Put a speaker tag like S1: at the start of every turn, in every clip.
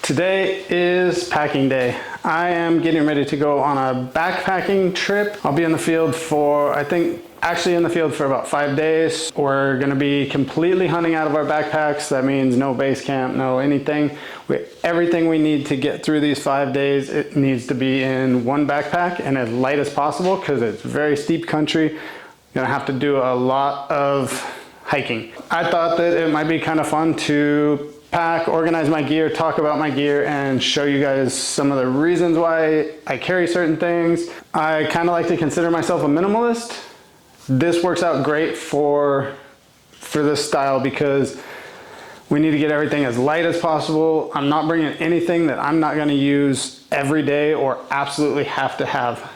S1: Today is packing day. I am getting ready to go on a backpacking trip. I'll be in the field for, actually in the field for about 5 days. We're gonna be completely hunting out of our backpacks. That means no base camp, no anything. Everything we need to get through these 5 days, it needs to be in one backpack and as light as possible because it's very steep country. You're gonna have to do a lot of hiking. I thought that it might be kind of fun to pack, organize my gear, talk about my gear, and show you guys some of the reasons why I carry certain things. I kind of like to consider myself a minimalist. This works out great for this style because we need to get everything as light as possible. I'm not bringing anything that I'm not going to use every day or absolutely have to have.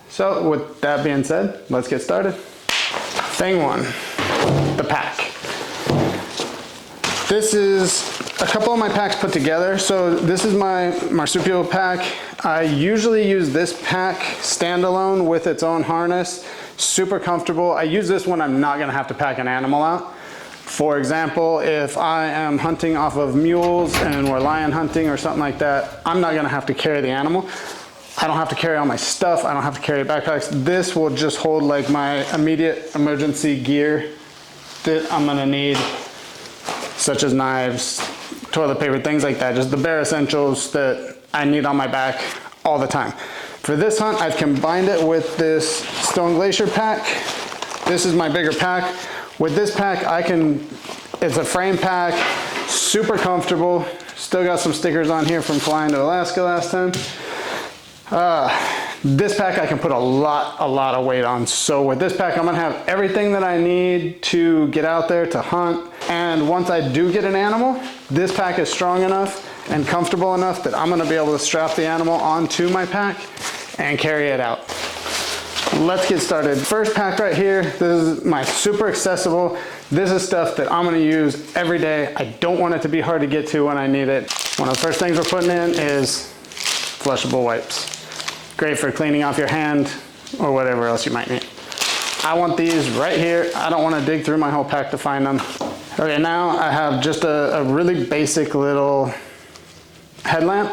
S1: So with that being said, let's get started. Thing one, the pack. This is a couple of my packs put together. So this is my marsupial pack. I usually use this pack standalone with its own harness. Super comfortable. I use this when I'm not gonna have to pack an animal out. For example, if I am hunting off of mules and we're lion hunting or something like that, I'm not gonna have to carry the animal. I don't have to carry all my stuff. I don't have to carry backpacks. This will just hold like my immediate emergency gear that I'm gonna need, such as knives, toilet paper, things like that. Just the bare essentials that I need on my back all the time. For this hunt, I've combined it with this Stone Glacier pack. This is my bigger pack. With this pack, it's a frame pack, super comfortable. Still got some stickers on here from flying to Alaska last time. This pack I can put a lot of weight on. So with this pack, I'm gonna have everything that I need to get out there to hunt. And once I do get an animal, this pack is strong enough and comfortable enough that I'm gonna be able to strap the animal onto my pack and carry it out. Let's get started. First pack right here, this is my super accessible. This is stuff that I'm gonna use every day. I don't want it to be hard to get to when I need it. One of the first things we're putting in is flushable wipes. Great for cleaning off your hand or whatever else you might need. I want these right here. I don't want to dig through my whole pack to find them. Okay, now I have just a really basic little headlamp.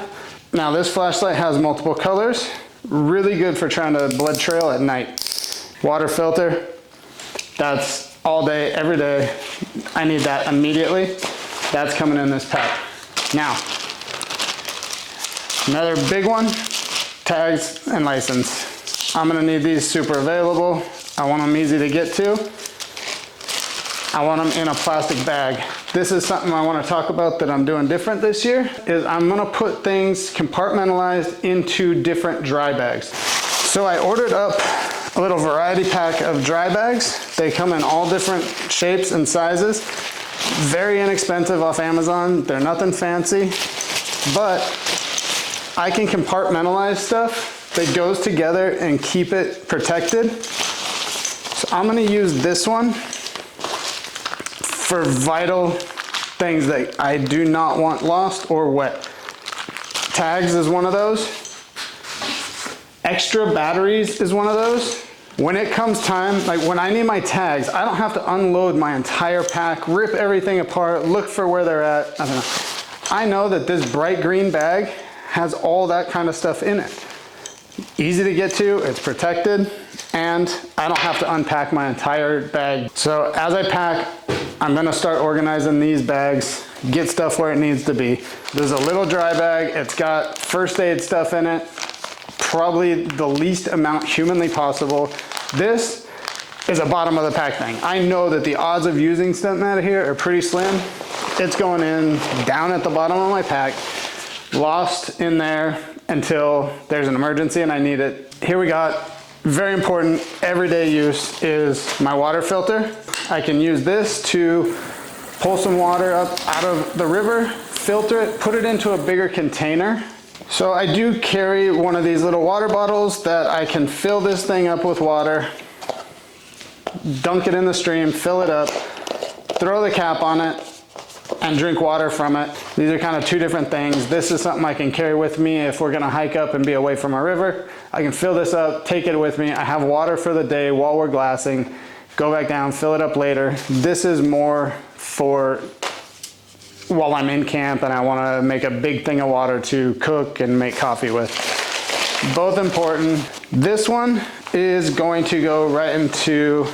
S1: Now this flashlight has multiple colors. Really good for trying to blood trail at night. Water filter, that's all day, every day. I need that immediately. That's coming in this pack. Now, another big one, tags and license. I'm gonna need these super available. I want them easy to get to. I want them in a plastic bag. This is something I want to talk about that I'm doing different this year, is I'm gonna put things compartmentalized into different dry bags. So I ordered up a little variety pack of dry bags. They come in all different shapes and sizes. Very inexpensive off Amazon. They're nothing fancy, but I can compartmentalize stuff that goes together and keep it protected. So I'm gonna use this one for vital things that I do not want lost or wet. Tags is one of those. Extra batteries is one of those. When it comes time, like when I need my tags, I don't have to unload my entire pack, rip everything apart, look for where they're at. I know that this bright green bag has all that kind of stuff in it. Easy to get to, it's protected, and I don't have to unpack my entire bag. So as I pack, I'm gonna start organizing these bags, get stuff where it needs to be. There's a little dry bag, it's got first aid stuff in it, probably the least amount humanly possible. This is a bottom of the pack thing. I know that the odds of using something out of here are pretty slim. It's going in down at the bottom of my pack, lost in there until there's an emergency and I need it. Here we got, very important everyday use, is my water filter. I can use this to pull some water up out of the river, filter it, put it into a bigger container. So I do carry one of these little water bottles that I can fill this thing up with water, dunk it in the stream, fill it up, throw the cap on it, and drink water from it. These are kind of two different things. This is something I can carry with me if we're gonna hike up and be away from a river. I can fill this up, take it with me. I have water for the day while we're glassing, go back down, fill it up later. This is more for while I'm in camp and I want to make a big thing of water to cook and make coffee with. Both important. This one is going to go right into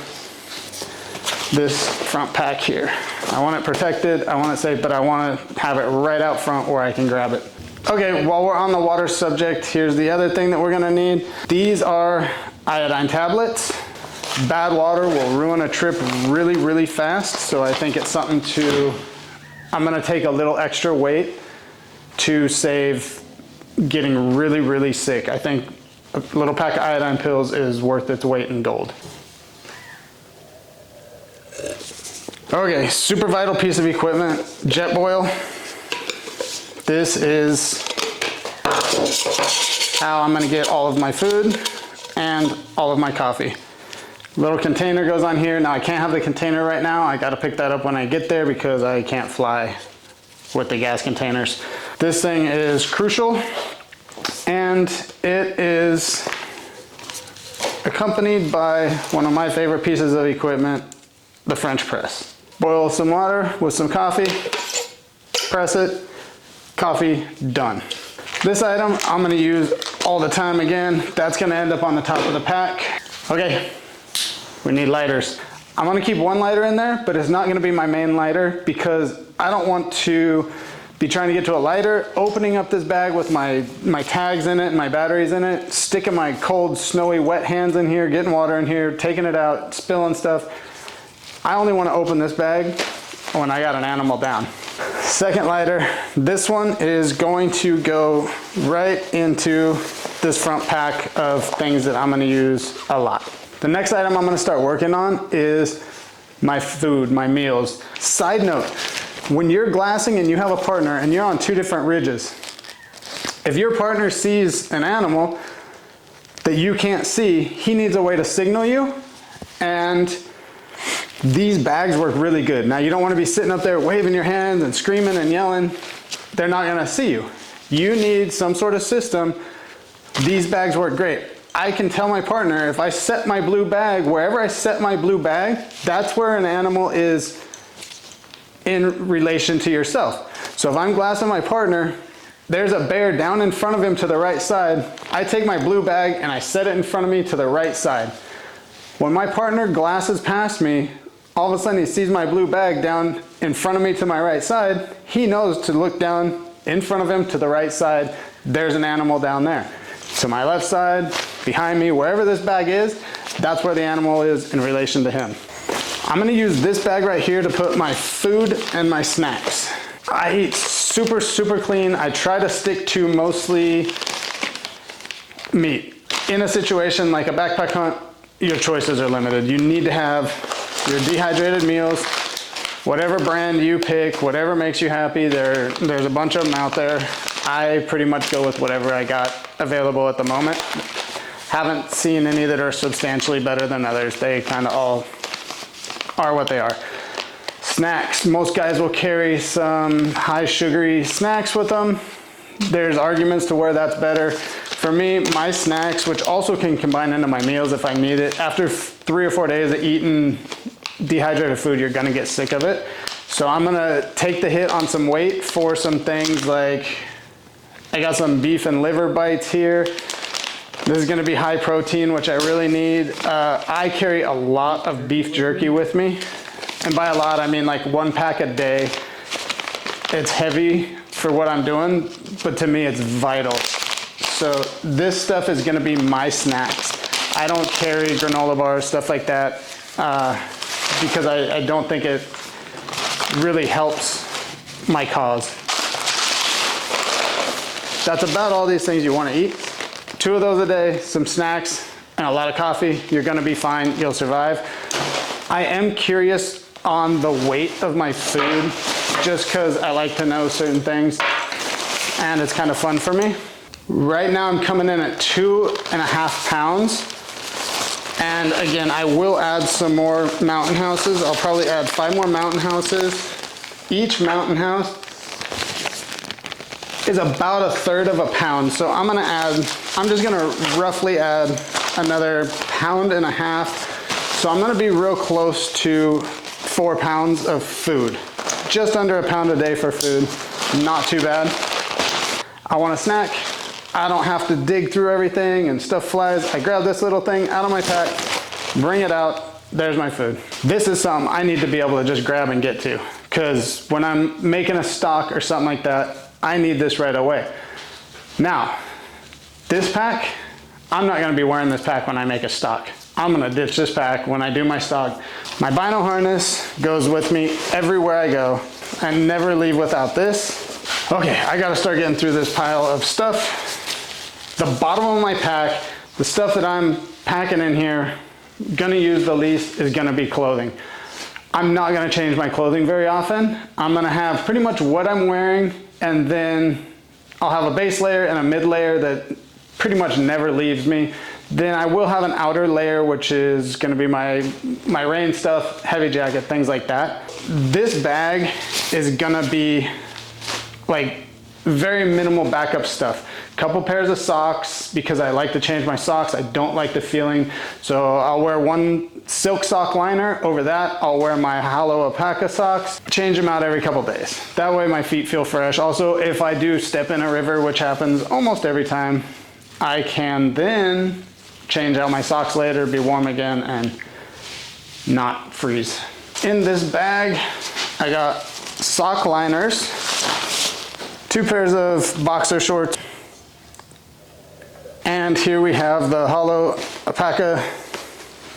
S1: this front pack here. I want it protected, I want it safe, but I want to have it right out front where I can grab it. Okay, while we're on the water subject, here's the other thing that we're gonna need. These are iodine tablets. Bad water will ruin a trip really, really fast, so I think it's something I'm gonna take a little extra weight to save getting really, really sick. I think a little pack of iodine pills is worth its weight in gold. Okay, super vital piece of equipment, jet boil. This is how I'm gonna get all of my food and all of my coffee. Little container goes on here. Now I can't have the container right now. I gotta pick that up when I get there because I can't fly with the gas containers. This thing is crucial, and it is accompanied by one of my favorite pieces of equipment, the French press. Boil some water with some coffee, press it, coffee, done. This item I'm gonna use all the time again. That's gonna end up on the top of the pack. Okay, we need lighters. I'm gonna keep one lighter in there, but it's not gonna be my main lighter because I don't want to be trying to get to a lighter, opening up this bag with my tags in it and my batteries in it, sticking my cold, snowy, wet hands in here, getting water in here, taking it out, spilling stuff. I only wanna open this bag when I got an animal down. Second lighter, this one is going to go right into this front pack of things that I'm gonna use a lot. The next item I'm gonna start working on is my food, my meals. Side note, when you're glassing and you have a partner and you're on two different ridges, if your partner sees an animal that you can't see, he needs a way to signal you, and these bags work really good. Now you don't want to be sitting up there waving your hands and screaming and yelling. They're not going to see you. You need some sort of system. These bags work great. I can tell my partner if I set my blue bag, wherever I set my blue bag, that's where an animal is in relation to yourself. So if I'm glassing my partner, there's a bear down in front of him to the right side. I take my blue bag and I set it in front of me to the right side. When my partner glasses past me, all of a sudden he sees my blue bag down in front of me to my right side. He knows to look down in front of him to the right side. There's an animal down there. To my left side, behind me, wherever this bag is, that's where the animal is in relation to him. I'm gonna use this bag right here to put my food and my snacks. I eat super, super clean. I try to stick to mostly meat. In a situation like a backpack hunt, your choices are limited. You need to have your dehydrated meals, whatever brand you pick, whatever makes you happy. There's a bunch of them out there. I pretty much go with whatever I got available at the moment. Haven't seen any that are substantially better than others. They kind of all are what they are. Snacks. Most guys will carry some high sugary snacks with them. There's arguments to where that's better. For me, my snacks, which also can combine into my meals if I need it, after 3 or 4 days of eating dehydrated food, you're gonna get sick of it. So I'm gonna take the hit on some weight for some things like, I got some beef and liver bites here. This is gonna be high protein, which I really need. I carry a lot of beef jerky with me. And by a lot, I mean like 1 pack a day. It's heavy for what I'm doing, but to me it's vital. So this stuff is gonna be my snacks. I don't carry granola bars, stuff like that, because I don't think it really helps my cause. That's about all these things you wanna eat. 2 of those a day, some snacks, and a lot of coffee. You're gonna be fine, you'll survive. I am curious on the weight of my food, just because I like to know certain things, and it's kind of fun for me. Right now I'm coming in at 2.5 pounds. And again, I will add some more mountain houses. I'll probably add 5 more mountain houses. Each mountain house is about 1/3 of a pound. So I'm just gonna roughly add another 1.5 pounds. So I'm gonna be real close to 4 pounds of food, just under a pound a day for food. Not too bad. I want a snack. I don't have to dig through everything and stuff flies. I grab this little thing out of my pack, bring it out, there's my food. This is something I need to be able to just grab and get to, because when I'm making a stock or something like that, I need this right away. Now, this pack, I'm not gonna be wearing this pack when I make a stock. I'm gonna ditch this pack when I do my stock. My bino harness goes with me everywhere I go. I never leave without this. Okay, I gotta start getting through this pile of stuff. The bottom of my pack, the stuff that I'm packing in here, gonna use the least is gonna be clothing. I'm not gonna change my clothing very often. I'm gonna have pretty much what I'm wearing, and then I'll have a base layer and a mid layer that pretty much never leaves me. Then I will have an outer layer, which is gonna be my rain stuff, heavy jacket, things like that. This bag is gonna be like very minimal backup stuff. Couple pairs of socks, because I like to change my socks. I don't like the feeling. So I'll wear one silk sock liner. Over that, I'll wear my hollow alpaca socks. Change them out every couple days. That way my feet feel fresh. Also, if I do step in a river, which happens almost every time, I can then change out my socks later, be warm again, and not freeze. In this bag, I got sock liners, 2 pairs of boxer shorts, and here we have the hollow alpaca,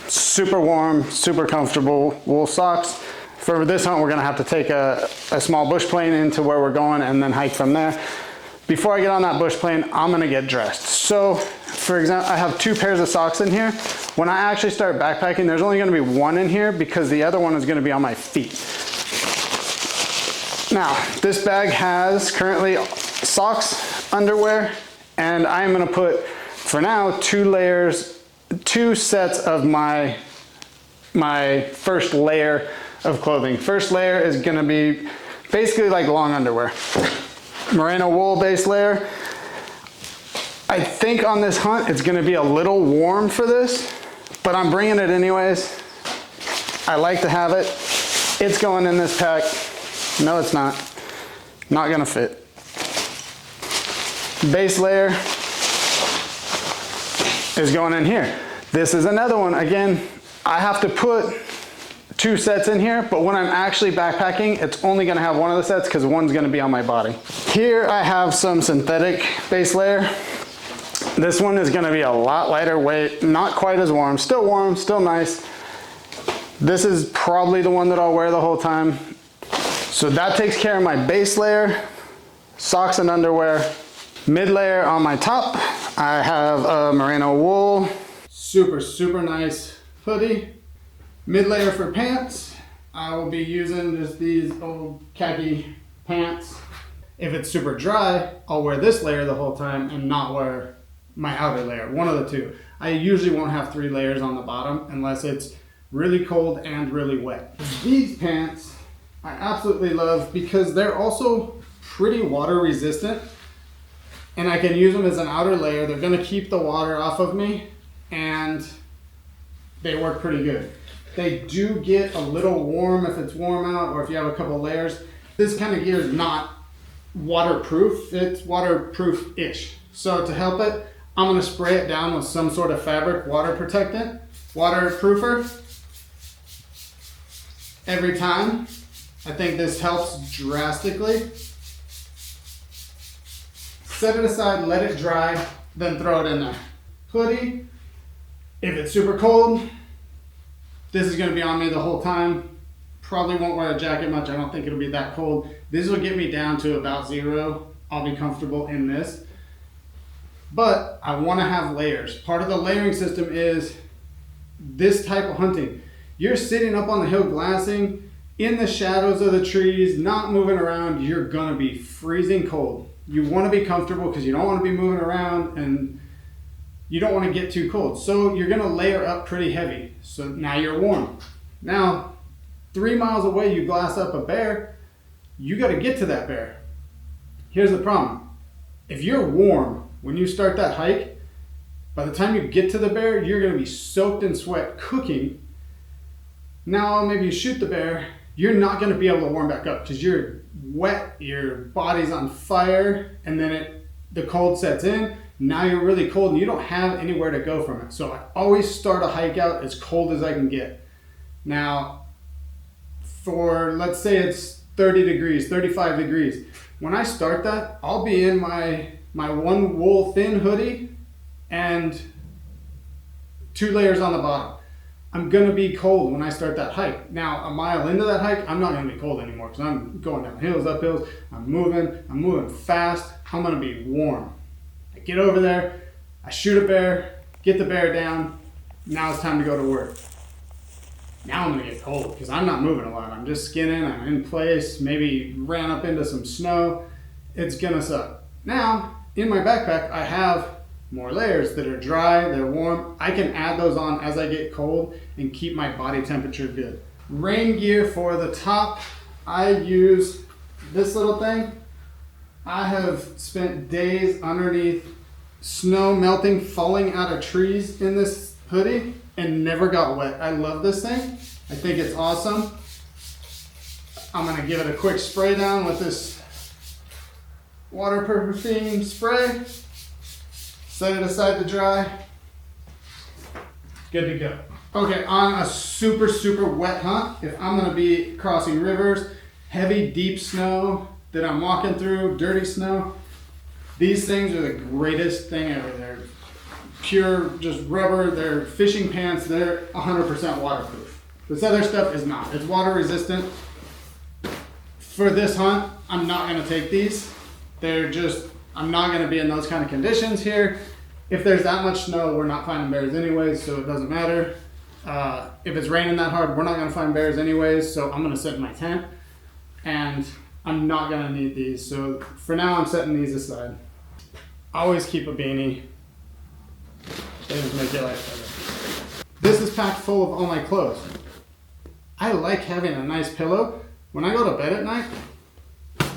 S1: super warm, super comfortable wool socks. For this hunt, we're gonna have to take a small bush plane into where we're going and then hike from there. Before I get on that bush plane, I'm gonna get dressed. So, for example, I have 2 pairs of socks in here. When I actually start backpacking, there's only gonna be 1 in here because the other one is gonna be on my feet. Now, this bag has currently socks, underwear, and I'm gonna put, for now, 2 sets of my first layer of clothing. First layer is gonna be basically like long underwear. Merino wool base layer. I think on this hunt it's gonna be a little warm for this, but I'm bringing it anyways. I like to have it. It's going in this pack. No, it's not. Not gonna fit. Base layer is going in here. This is another one. Again, I have to put 2 sets in here, but when I'm actually backpacking, it's only gonna have 1 of the sets because one's gonna be on my body. Here I have some synthetic base layer. This one is gonna be a lot lighter weight, not quite as warm, still nice. This is probably the one that I'll wear the whole time. So that takes care of my base layer, socks and underwear. Mid layer on my top, I have a merino wool, super nice hoodie. Mid layer for pants, I will be using just these old khaki pants. If it's super dry, I'll wear this layer the whole time and not wear my outer layer, one of the 2. I usually won't have 3 layers on the bottom unless it's really cold and really wet. These pants I absolutely love because they're also pretty water resistant, and I can use them as an outer layer. They're gonna keep the water off of me, and they work pretty good. They do get a little warm if it's warm out or if you have a couple layers. This kind of gear is not waterproof. It's waterproof-ish. So to help it, I'm gonna spray it down with some sort of fabric water protectant, waterproofer, every time. I think this helps drastically. Set it aside, let it dry, then throw it in there. Hoodie, if it's super cold, this is gonna be on me the whole time. Probably won't wear a jacket much, I don't think it'll be that cold. This will get me down to about 0. I'll be comfortable in this. But I wanna have layers. Part of the layering system is this type of hunting. You're sitting up on the hill glassing, in the shadows of the trees, not moving around, you're gonna be freezing cold. You wanna be comfortable because you don't wanna be moving around and you don't wanna get too cold. So you're gonna layer up pretty heavy. So now you're warm. Now, 3 miles away you glass up a bear, you gotta get to that bear. Here's the problem. If you're warm when you start that hike, by the time you get to the bear, you're gonna be soaked in sweat cooking. Now maybe you shoot the bear, you're not going to be able to warm back up because you're wet, your body's on fire, and then the cold sets in. Now you're really cold and you don't have anywhere to go from it. So I always start a hike out as cold as I can get. Now, for let's say it's 30 degrees, 35 degrees. When I start that, I'll be in my one wool thin hoodie and 2 layers on the bottom. I'm gonna be cold when I start that hike. Now, a mile into that hike, I'm not gonna be cold anymore because I'm going down hills, up hills, I'm moving fast, I'm gonna be warm. I get over there, I shoot a bear, get the bear down, now it's time to go to work. Now I'm gonna get cold because I'm not moving a lot. I'm just skinning, I'm in place, maybe ran up into some snow. It's gonna suck. Now, in my backpack, I have more layers that are dry, they're warm. I can add those on as I get cold and keep my body temperature good. Rain gear for the top, I use this little thing. I have spent days underneath snow melting, falling out of trees in this hoodie and never got wet. I love this thing. I think it's awesome. I'm gonna give it a quick spray down with this waterproofing spray. Set it aside to dry. Good to go. Okay, on a super, super wet hunt, if I'm gonna be crossing rivers, heavy, deep snow that I'm walking through, dirty snow, these things are the greatest thing ever. They're pure, just rubber, they're fishing pants, they're 100% waterproof. This other stuff is not. It's water resistant. For this hunt, I'm not gonna take these. I'm not gonna be in those kind of conditions here. If there's that much snow, we're not finding bears anyways, so it doesn't matter. If it's raining that hard, we're not gonna find bears anyways, so I'm gonna sit in my tent, and I'm not gonna need these. So for now, I'm setting these aside. Always keep a beanie. They just make your life better. This is packed full of all my clothes. I like having a nice pillow. When I go to bed at night,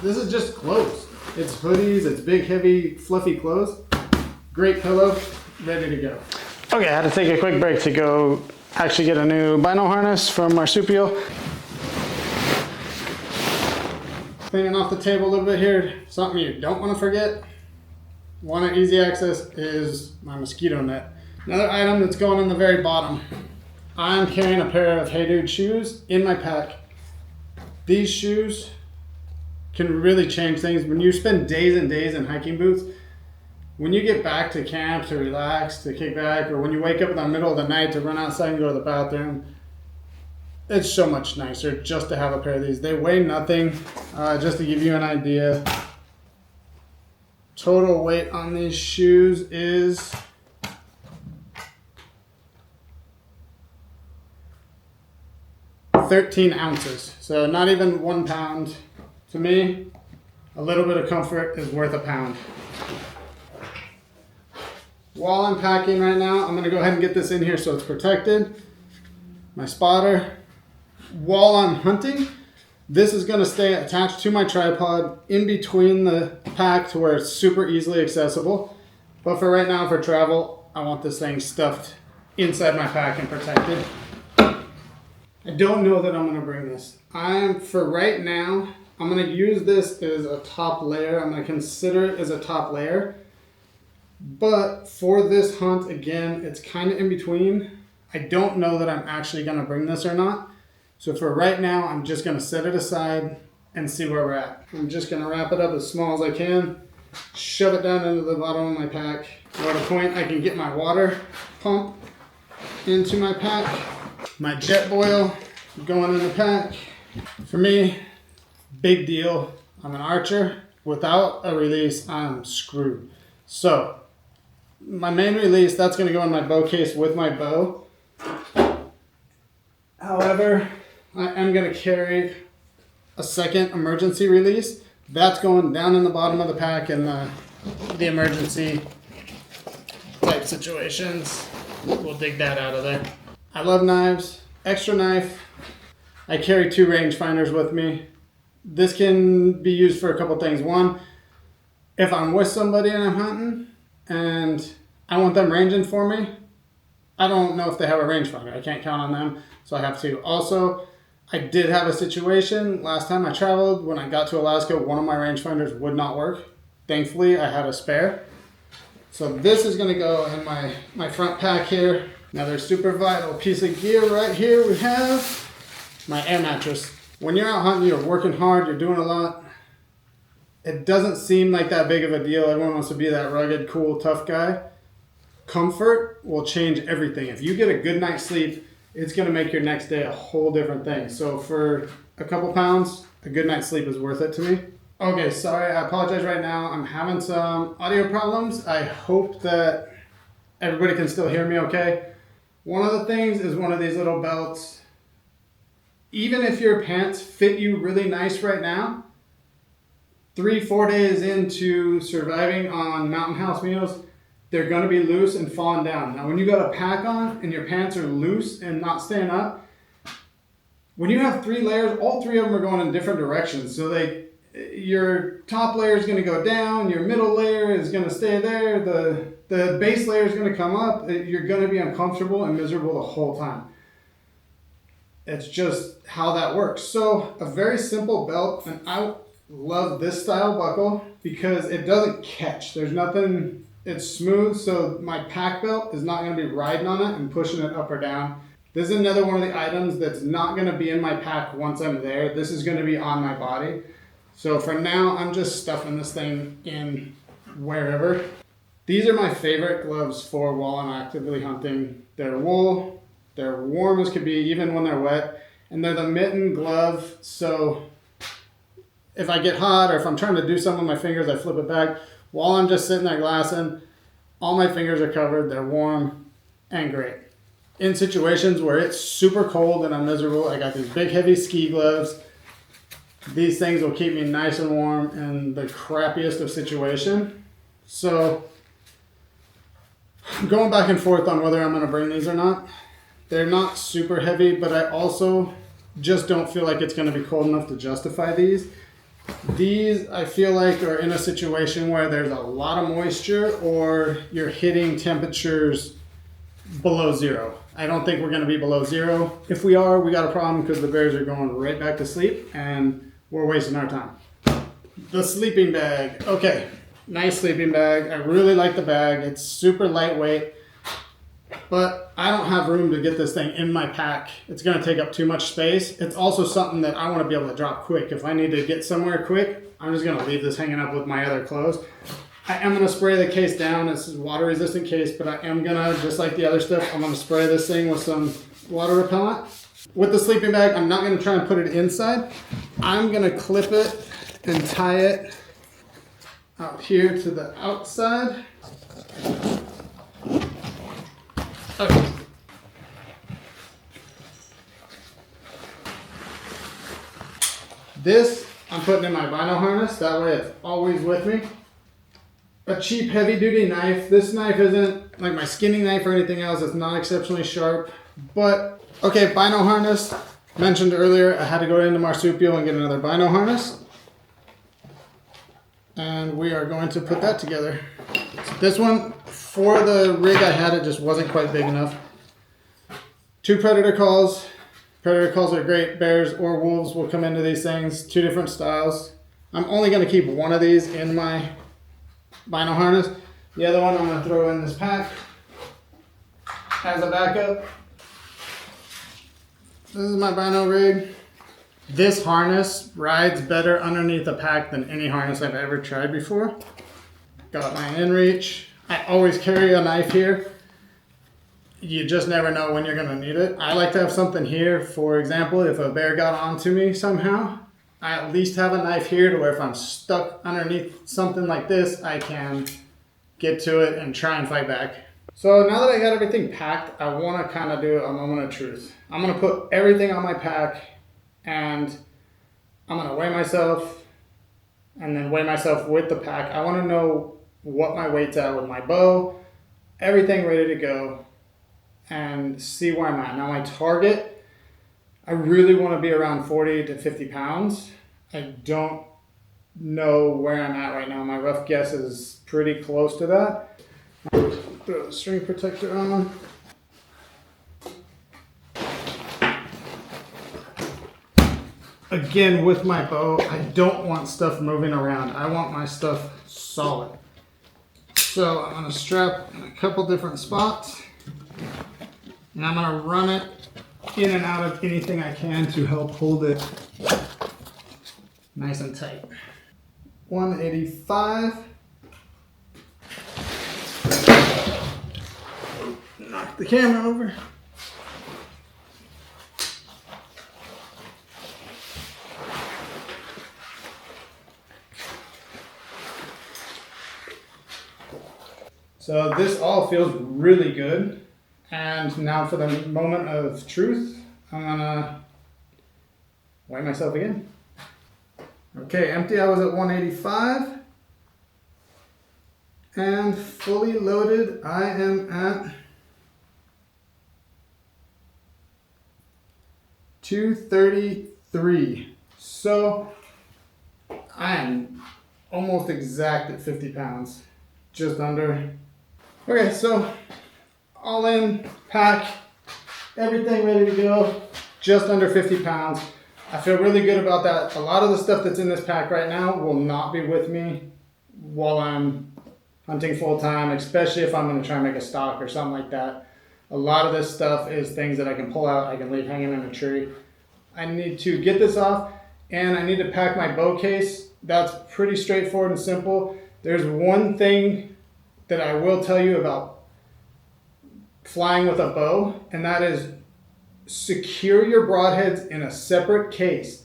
S1: this is just clothes. It's hoodies, it's big, heavy, fluffy clothes. Great pillow, ready to go. Okay, I had to take a quick break to go actually get a new bino harness from Marsupial. Cleaning off the table a little bit here. Something you don't want to forget. One at easy access is my mosquito net. Another item that's going in the very bottom. I'm carrying a pair of Hey Dude shoes in my pack. These shoes can really change things. When you spend days and days in hiking boots, when you get back to camp to relax, to kick back, or when you wake up in the middle of the night to run outside and go to the bathroom, it's so much nicer just to have a pair of these. They weigh nothing, just to give you an idea. Total weight on these shoes is 13 ounces. So not even 1 pound. To me, a little bit of comfort is worth a pound. While I'm packing right now, I'm gonna go ahead and get this in here so it's protected. My spotter. While I'm hunting, this is gonna stay attached to my tripod in between the pack to where it's super easily accessible. But for right now, for travel, I want this thing stuffed inside my pack and protected. I don't know that I'm gonna bring this. For right now, I'm gonna use this as a top layer. I'm gonna consider it as a top layer. But for this hunt, again, it's kind of in between. I don't know that I'm actually gonna bring this or not. So for right now, I'm just gonna set it aside and see where we're at. I'm just gonna wrap it up as small as I can, shove it down into the bottom of my pack. At a point, I can get my water pump into my pack. My jet boil going in the pack. For me, big deal. I'm an archer. Without a release, I'm screwed. So my main release, that's going to go in my bow case with my bow. However, I am going to carry a second emergency release. That's going down in the bottom of the pack in the emergency type situations. We'll dig that out of there. I love knives. Extra knife. I carry 2 rangefinders with me. This can be used for a couple things. One, if I'm with somebody and I'm hunting and I want them ranging for me, I don't know if they have a rangefinder. I can't count on them, so I have to. Also, I did have a situation last time I traveled. When I got to Alaska, one of my rangefinders would not work. Thankfully, I had a spare. So this is gonna go in my front pack here. Another super vital piece of gear right here we have my air mattress. When you're out hunting, you're working hard, you're doing a lot. It doesn't seem like that big of a deal. Everyone wants to be that rugged, cool, tough guy. Comfort will change everything. If you get a good night's sleep, it's gonna make your next day a whole different thing. So for a couple pounds, a good night's sleep is worth it to me. Okay, sorry, I apologize right now. I'm having some audio problems. I hope that everybody can still hear me okay. One of the things is one of these little belts. Even if your pants fit you really nice right now, 3-4 days into surviving on mountain house meals, they're gonna be loose and falling down. Now when you got a pack on and your pants are loose and not staying up, when you have 3 layers, all 3 of them are going in different directions. So your top layer is gonna go down, your middle layer is gonna stay there, the base layer is gonna come up. You're gonna be uncomfortable and miserable the whole time. It's just how that works. So a very simple belt, and I love this style buckle because it doesn't catch. There's nothing, it's smooth, so my pack belt is not gonna be riding on it and pushing it up or down. This is another one of the items that's not gonna be in my pack once I'm there. This is gonna be on my body. So for now, I'm just stuffing this thing in wherever. These are my favorite gloves for while I'm actively hunting. They're wool. They're warm as could be, even when they're wet. And they're the mitten glove, so if I get hot or if I'm trying to do something with my fingers, I flip it back. While I'm just sitting there glassing, all my fingers are covered, they're warm and great. In situations where it's super cold and I'm miserable, I got these big heavy ski gloves. These things will keep me nice and warm in the crappiest of situations. So I'm going back and forth on whether I'm gonna bring these or not. They're not super heavy, but I also just don't feel like it's gonna be cold enough to justify these. These, I feel like, are in a situation where there's a lot of moisture or you're hitting temperatures below 0. I don't think we're gonna be below 0. If we are, we got a problem because the bears are going right back to sleep and we're wasting our time. The sleeping bag. Okay, nice sleeping bag. I really like the bag. It's super lightweight. But I don't have room to get this thing in my pack. It's gonna take up too much space. It's also something that I wanna be able to drop quick. If I need to get somewhere quick, I'm just gonna leave this hanging up with my other clothes. I am gonna spray the case down. This is a water resistant case, but I am gonna, just like the other stuff, I'm gonna spray this thing with some water repellent. With the sleeping bag, I'm not gonna try and put it inside. I'm gonna clip it and tie it out here to the outside. Okay. This I'm putting in my vinyl harness, that way it's always with me. A cheap heavy duty knife. This knife isn't like my skinning knife or anything else, it's not exceptionally sharp. But, okay, vinyl harness. Mentioned earlier, I had to go into Marsupial and get another vinyl harness. And we are going to put that together. This one, for the rig I had, it just wasn't quite big enough. 2 predator calls. Predator calls are great. Bears or wolves will come into these things. 2 different styles. I'm only going to keep one of these in my vinyl harness. The other one I'm going to throw in this pack as a backup. This is my vinyl rig. This harness rides better underneath a pack than any harness I've ever tried before. Got my inReach. I always carry a knife here. You just never know when you're gonna need it. I like to have something here. For example, if a bear got onto me somehow, I at least have a knife here to where if I'm stuck underneath something like this, I can get to it and try and fight back. So now that I got everything packed, I wanna kinda do a moment of truth. I'm gonna put everything on my pack and I'm gonna weigh myself and then weigh myself with the pack. I wanna know what my weight's at with my bow, everything ready to go, and see where I'm at. Now my target, I really wanna be around 40 to 50 pounds. I don't know where I'm at right now. My rough guess is pretty close to that. Throw the string protector on. again, with my bow, I don't want stuff moving around. I want my stuff solid. So I'm gonna strap in a couple different spots, and I'm gonna run it in and out of anything I can to help hold it nice and tight. 185. Knock the camera over. So this all feels really good. And now for the moment of truth, I'm gonna weigh myself again. Okay, empty, I was at 185. And fully loaded, I am at 233. So I am almost exact at 50 pounds, just under. Okay, so all in, pack, everything ready to go, just under 50 pounds. I feel really good about that. A lot of the stuff that's in this pack right now will not be with me while I'm hunting full time, especially if I'm gonna try and make a stock or something like that. A lot of this stuff is things that I can pull out, I can leave hanging in a tree. I need to get this off, and I need to pack my bow case. That's pretty straightforward and simple. There's one thing that I will tell you about flying with a bow, and that is secure your broadheads in a separate case.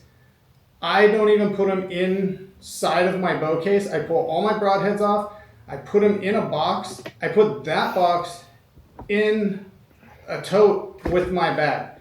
S1: I don't even put them inside of my bow case. I pull all my broadheads off, I put them in a box, I put that box in a tote with my bag.